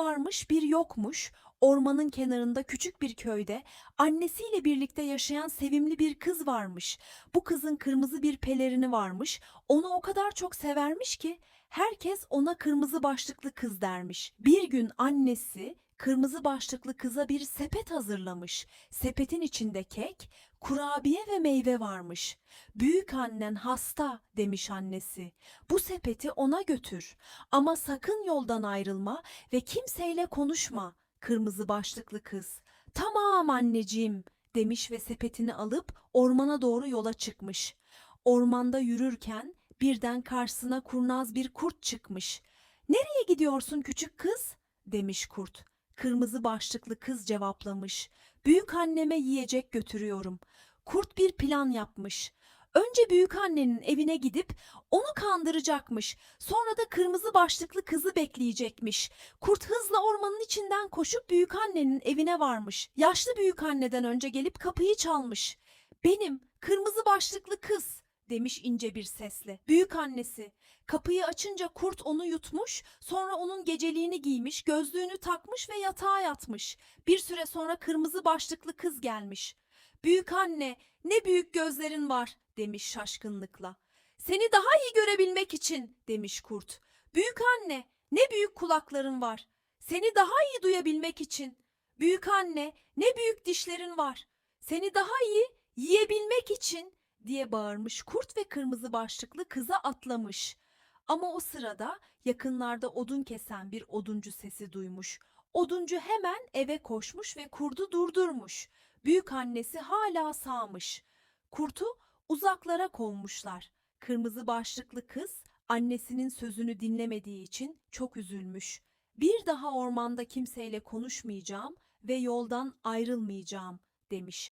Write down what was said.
varmış, bir yokmuş. Ormanın kenarında küçük bir köyde annesiyle birlikte yaşayan sevimli bir kız varmış. Bu kızın kırmızı bir pelerini varmış. Onu o kadar çok severmiş ki herkes ona kırmızı başlıklı kız dermiş. Bir gün annesi kırmızı başlıklı kıza bir sepet hazırlamış. Sepetin içinde kek, kurabiye ve meyve varmış. Büyük annen hasta demiş annesi. Bu sepeti ona götür. Ama sakın yoldan ayrılma ve kimseyle konuşma. Kırmızı başlıklı kız. Tamam anneciğim demiş ve sepetini alıp ormana doğru yola çıkmış. Ormanda yürürken birden karşısına kurnaz bir kurt çıkmış. Nereye gidiyorsun küçük kız? Demiş kurt. Kırmızı başlıklı kız cevaplamış. Büyük anneme yiyecek götürüyorum. Kurt bir plan yapmış. Önce büyükannenin evine gidip onu kandıracakmış. Sonra da kırmızı başlıklı kızı bekleyecekmiş. Kurt hızla ormanın içinden koşup büyükannenin evine varmış. Yaşlı büyükanneden önce gelip kapıyı çalmış. Benim kırmızı başlıklı kız demiş ince bir sesle. Büyükannesi kapıyı açınca kurt onu yutmuş, sonra onun geceliğini giymiş, gözlüğünü takmış ve yatağa yatmış. Bir süre sonra kırmızı başlıklı kız gelmiş. Büyükanne, ne büyük gözlerin var demiş şaşkınlıkla. Seni daha iyi görebilmek için demiş kurt. Büyük anne, ne büyük kulakların var. Seni daha iyi duyabilmek için. Büyük anne, ne büyük dişlerin var. Seni daha iyi yiyebilmek için diye bağırmış kurt ve kırmızı başlıklı kıza atlamış. Ama o sırada yakınlarda odun kesen bir oduncu sesi duymuş. Oduncu hemen eve koşmuş ve kurdu durdurmuş. Büyük annesi hala sağmış. Kurtu uzaklara kovmuşlar. Kırmızı başlıklı kız annesinin sözünü dinlemediği için çok üzülmüş. Bir daha ormanda kimseyle konuşmayacağım ve yoldan ayrılmayacağım demiş.